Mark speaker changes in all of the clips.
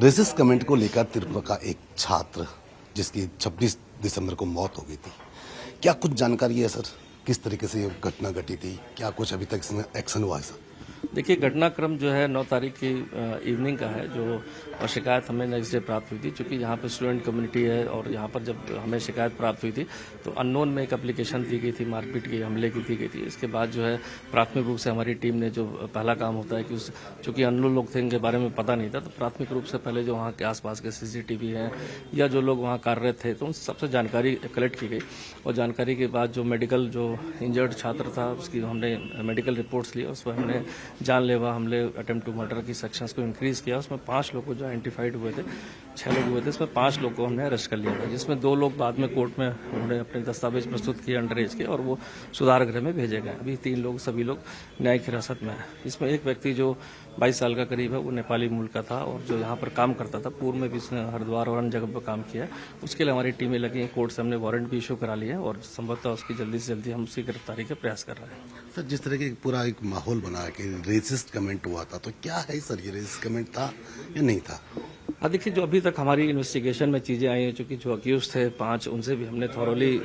Speaker 1: Racist comment को लेकर त्रिपुरा का एक छात्र जिसकी 26 दिसंबर को मौत हो गई थी, क्या कुछ जानकारी है सर? किस तरीके से ये घटना घटी थी? क्या कुछ अभी तक इसमें एक्शन हुआ है सर?
Speaker 2: देखिए, घटनाक्रम जो है 9 तारीख की इवनिंग का है, जो और शिकायत हमें नेक्स्ट डे प्राप्त हुई थी। चूंकि यहाँ पर स्टूडेंट कम्युनिटी है और यहाँ पर जब हमें शिकायत प्राप्त हुई थी तो अननोन में एक एप्लीकेशन दी गई थी, मारपीट की, हमले की दी गई थी। इसके बाद जो है प्राथमिक रूप से हमारी टीम ने जो पहला काम होता है कि उस चूंकि अननोन लोग थे, इनके बारे में पता नहीं था, तो प्राथमिक रूप से पहले जो वहाँ के आसपास के CCTV हैं या जो लोग वहाँ कार्यरत थे तो उन सबसे जानकारी कलेक्ट की गई। और जानकारी के बाद जो मेडिकल जो इंजर्ड छात्र था उसकी हमने मेडिकल रिपोर्ट्स ली। उस पर हमने जानलेवा हमले, अटेम्प्ट टू मर्डर की सेक्शंस को इंक्रीज किया। उसमें 5 लोग जो आइडेंटिफाइड हुए थे, 6 लोग हुए थे, इसमें 5 लोग को हमने अरेस्ट कर लिया था, जिसमें 2 लोग बाद में कोर्ट में उन्होंने अपने दस्तावेज प्रस्तुत किए अंडर एज के और वो सुधार गृह में भेजे गए। अभी 3 लोग, सभी लोग न्यायिक हिरासत में है। इसमें एक व्यक्ति जो 22 साल का करीब है, वो नेपाली मूल का था और जो यहाँ पर काम करता था, पूर्व में भी उसने हरिद्वार और अन्य जगह पर काम किया है। उसके लिए हमारी टीमें लगी हैं, कोर्ट से हमने वारंट भी इशू करा लिया है और संभवतः उसकी जल्दी से जल्दी हम उसकी गिरफ्तारी के प्रयास कर रहे हैं।
Speaker 1: सर, जिस तरह के पूरा एक माहौल बना है कि रेसिस्ट कमेंट हुआ था, तो क्या है सर, ये रेसिस्ट कमेंट था या नहीं था?
Speaker 2: देखिए, जो अभी तक हमारी इन्वेस्टिगेशन में चीज़ें आई हैं, चूंकि जो अक्यूज थे 5, उनसे भी हमने थॉरोली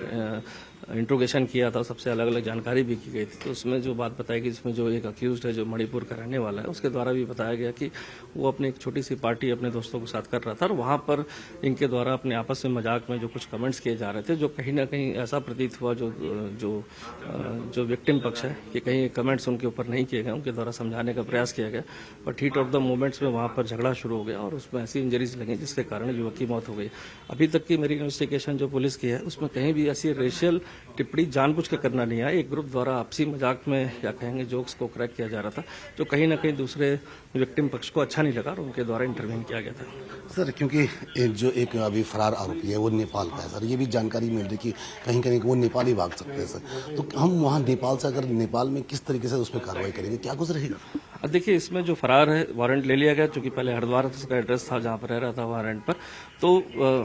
Speaker 2: इंट्रोगेशन किया था, सबसे अलग अलग जानकारी भी की गई थी। तो उसमें जो बात बताई कि इसमें जो एक अक्यूज है जो मणिपुर का रहने वाला है, उसके द्वारा भी बताया गया कि वो अपनी एक छोटी सी पार्टी अपने दोस्तों के साथ कर रहा था और वहाँ पर इनके द्वारा अपने आपस में मजाक में जो कुछ कमेंट्स किए जा रहे थे, जो कहीं ना कहीं ऐसा प्रतीत हुआ जो विक्टिम पक्ष है कि कहीं कमेंट्स उनके ऊपर नहीं किए गए, उनके द्वारा समझाने का प्रयास किया गया। But heat of the moments में वहाँ पर झगड़ा शुरू हो गया और उसमें ऐसी इंजरीज लगी जिसके कारण युवक की मौत हो गई। अभी तक की मेरी इन्वेस्टिगेशन जो पुलिस की है, उसमें कहीं भी ऐसी रेशियल टिप्पणी जानबूझ के करना नहीं है। एक ग्रुप द्वारा आपसी मजाक में या कहेंगे जोक्स को क्रैक किया जा रहा था, जो कहीं ना कहीं दूसरे विक्टिम पक्ष को अच्छा नहीं लगा और उनके द्वारा इंटरवेन किया गया था।
Speaker 1: सर, क्योंकि जो एक अभी फरार आरोपी है वो नेपाल का है सर, ये भी जानकारी मिल रही कि कहीं कहीं वो नेपाल ही भाग सकते हैं सर, तो हम वहाँ नेपाल से, अगर नेपाल में किस तरीके से उस पर कार्रवाई करेंगे, क्या कुछ रहेगा?
Speaker 2: देखिए, इसमें जो फरार है, वारंट ले लिया गया, चूंकि पहले हरिद्वार उसका एड्रेस था जहां पर रह रहा था वारंट पर, तो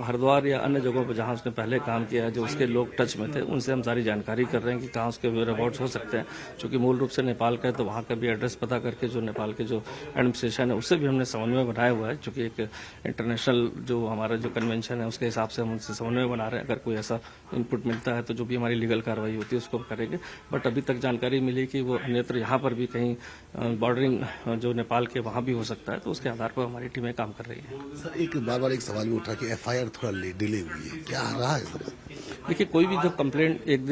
Speaker 2: हरिद्वार या अन्य जगहों पर जहां उसने पहले काम किया है, जो उसके लोग टच में थे, उनसे हम सारी जानकारी कर रहे हैं कि कहाँ उसके वेयरअबाउट्स हो सकते हैं। चूंकि मूल रूप से नेपाल का है तो वहाँ का भी एड्रेस पता करके जो नेपाल के जो एडमिनिस्ट्रेशन है उससे भी हमने समन्वय बनाया हुआ है। चूंकि एक इंटरनेशनल जो हमारा जो कन्वेंशन है उसके हिसाब से हम उनसे समन्वय बना रहे हैं। अगर कोई ऐसा इनपुट मिलता है तो जो भी हमारी लीगल कार्रवाई होती है उसको हम करेंगे। बट अभी तक जानकारी मिली कि वो अन्यत्र यहाँ पर भी कहीं बॉर्डरिंग जो नेपाल के वहाँ भी हो सकता है, तो उसके आधार पर हमारी टीमें काम कर रही है।
Speaker 1: सर, एक बार एक सवाल भी उठा कि FIR थोड़ा डिले हुई है, क्या रहा है सर?
Speaker 2: देखिए, कोई भी जब कंप्लेंट एक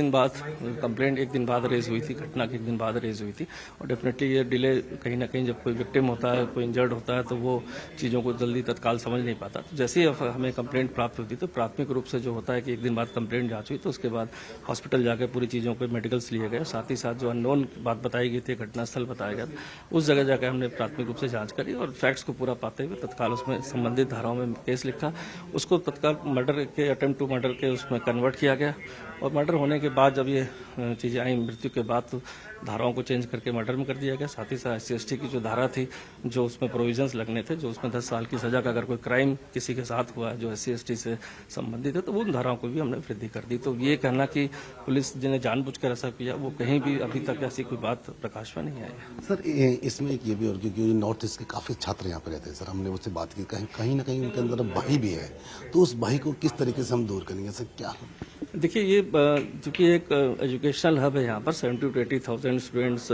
Speaker 2: दिन बाद रेज हुई थी, घटना के 1 दिन बाद रेज हुई थी, और डेफिनेटली ये डिले कहीं ना कहीं जब कोई विक्टिम होता है, कोई इंजर्ड होता है, तो वो चीज़ों को जल्दी तत्काल समझ नहीं पाता। तो जैसे ही हमें कंप्लेंट प्राप्त होती तो प्राथमिक रूप से जो होता है कि 1 दिन बाद कंप्लेंट जांच हुई, तो उसके बाद हॉस्पिटल जाकर पूरी चीज़ों के मेडिकल्स लिए गए। साथ ही साथ जो अननोन बात बताई गई थी, घटनास्थल बताया गया, उस जगह जाकर हमने प्राथमिक रूप से जांच करी और फैक्ट्स को पूरा पाते हुए तत्काल उसमें संबंधित धाराओं में केस लिखा। उसको तत्काल मर्डर के, अटेम्प्ट टू मर्डर के उसमें कन्वर्ट किया गया और मर्डर होने के बाद जब ये चीज़ें आई, मृत्यु के बाद, तो धाराओं को चेंज करके मर्डर में कर दिया गया। साथ ही साथ SC/ST की जो धारा थी, जो उसमें प्रोविजंस लगने थे, जो उसमें 10 साल की सजा का अगर कोई क्राइम किसी के साथ हुआ है जो SC/ST से संबंधित है, तो उन धाराओं को भी हमने वृद्धि कर दी। तो ये कहना कि पुलिस जिन्हें जानबूझकर ऐसा किया, वो कहीं भी अभी तक ऐसी कोई बात प्रकाश में नहीं आई है।
Speaker 1: सर, इसमें एक ये भी, और क्योंकि नॉर्थ ईस्ट के काफ़ी छात्र यहाँ पे रहते हैं सर, हमने उससे बात की, कहीं ना कहीं उनके अंदर भय भी है, तो उस भय को किस तरीके से हम दूर करेंगे सर, क्या?
Speaker 2: देखिए, ये चूंकि एक एजुकेशनल हब है, यहाँ पर 70,000 to 80,000 स्टूडेंट्स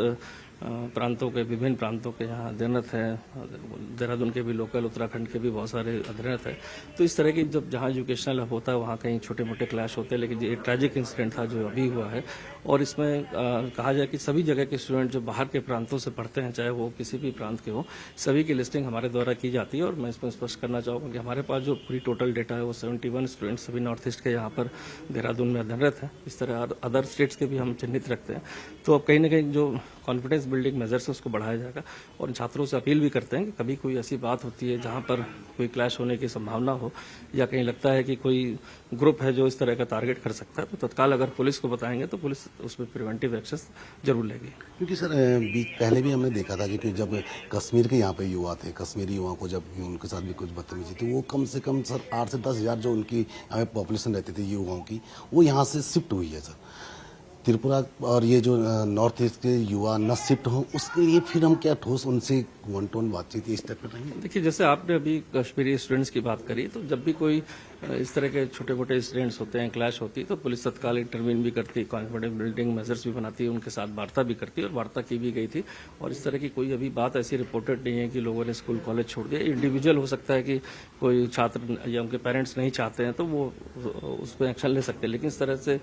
Speaker 2: प्रांतों के, विभिन्न प्रांतों के यहाँ अध्ययनरत हैं। देहरादून के भी लोकल, उत्तराखंड के भी बहुत सारे अध्ययनरत हैं। तो इस तरह की जब जहाँ एजुकेशनल हब होता है वहाँ कहीं छोटे मोटे क्लैश होते हैं, लेकिन ये एक ट्रैजिक इंसिडेंट था जो अभी हुआ है। और इसमें कहा जाए कि सभी जगह के स्टूडेंट जो बाहर के प्रांतों से पढ़ते हैं, चाहे वो किसी भी प्रांत के हो, सभी की लिस्टिंग हमारे द्वारा की जाती है। और मैं इसमें स्पष्ट करना चाहूँगा कि हमारे पास जो पूरी टोटल डेटा है वो 71 स्टूडेंट्स सभी नॉर्थ ईस्ट के यहाँ पर देहरादून में अध्ययनरत हैं। इस तरह अदर स्टेट्स के भी हम चिन्हित रखते हैं। तो अब कहीं ना कहीं जो कॉन्फिडेंस बिल्डिंग मेजर्स है उसको बढ़ाया जाएगा और छात्रों से अपील भी करते हैं कि कभी कोई ऐसी बात होती है जहां पर कोई क्लैश होने की संभावना हो या कहीं लगता है कि कोई ग्रुप है जो इस तरह का टारगेट कर सकता है, तो तत्काल अगर पुलिस को बताएंगे तो पुलिस उसमें प्रिवेंटिव एक्शन जरूर लेगी।
Speaker 1: क्योंकि सर, पहले भी हमने देखा था कि जब कश्मीर के यहाँ पे युवा थे, कश्मीरी युवाओं को जब उनके साथ भी कुछ बदतमीजी थी, वो कम से कम सर 8 से 10 हज़ार जो उनकी पॉपुलेशन रहती थी युवाओं की, वो यहाँ से शिफ्ट हुई है सर। त्रिपुरा और ये जो नॉर्थ ईस्ट के युवा न शिफ्ट हों, उसके लिए फिर हम क्या ठोस उनसे वन टू वन बातचीत इस टाइप पर रहेंगे?
Speaker 2: देखिए, जैसे आपने अभी कश्मीरी स्टूडेंट्स की बात करी, तो जब भी कोई इस तरह के छोटे मोटे इंसिडेंट्स होते हैं, क्लैश होती है, तो पुलिस तत्काल इंटरवीन भी करती है, कॉन्फिडेंस बिल्डिंग मेजर्स भी बनाती है, उनके साथ वार्ता भी करती है और वार्ता की भी गई थी। और इस तरह की कोई अभी बात ऐसी रिपोर्टेड नहीं है कि लोगों ने स्कूल कॉलेज छोड़ दिया। इंडिविजुअल हो सकता है कि कोई छात्र या उनके पेरेंट्स नहीं चाहते हैं तो वो उस पर एक्शन ले सकते हैं, लेकिन इस तरह से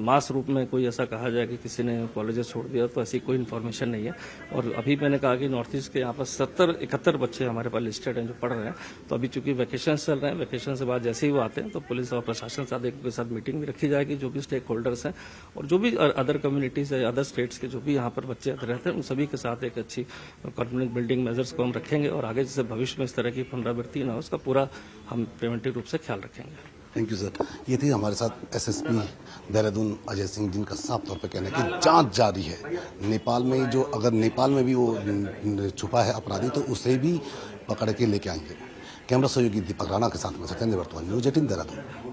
Speaker 2: मास रूप में कोई ऐसा कहा जाए कि किसी ने कॉलेजेस छोड़ दिया, तो ऐसी कोई इन्फॉर्मेशन नहीं है। और अभी मैंने कहा कि नॉर्थ ईस्ट के यहाँ पर 71 बच्चे हमारे पास लिस्टेड हैं जो पढ़ रहे हैं। तो अभी चूंकि वैकेशन चल रहे हैं, वैकेशन से बाद जैसे ही वो आते हैं तो पुलिस और प्रशासन के साथ मीटिंग भी रखी जाएगी, जो भी स्टेक होल्डर्स हैं और जो भी अदर कम्युनिटीज है, अदर स्टेट्स के जो भी यहाँ पर बच्चे रहते हैं, उन सभी के साथ एक अच्छी कॉन्फिडेंस बिल्डिंग मेजर्स को हम रखेंगे और आगे जैसे भविष्य में इस तरह की पुनरावृत्ति न हो, उसका पूरा हम प्रिवेंटिव रूप से ख्याल रखेंगे।
Speaker 1: Thank you sir. ये थी हमारे साथ एसएसपी देहरादून अजय सिंह, जिनका साफ तौर पर कहना है कि जांच जारी है। नेपाल में जो अगर नेपाल में भी वो छुपा है अपराधी तो उसे भी पकड़ के लेके आएंगे। कैमरा सहयोगी दीपक राणा के साथ में सत्येंद्र वर्तमान, न्यूज़ 18 देहरादून।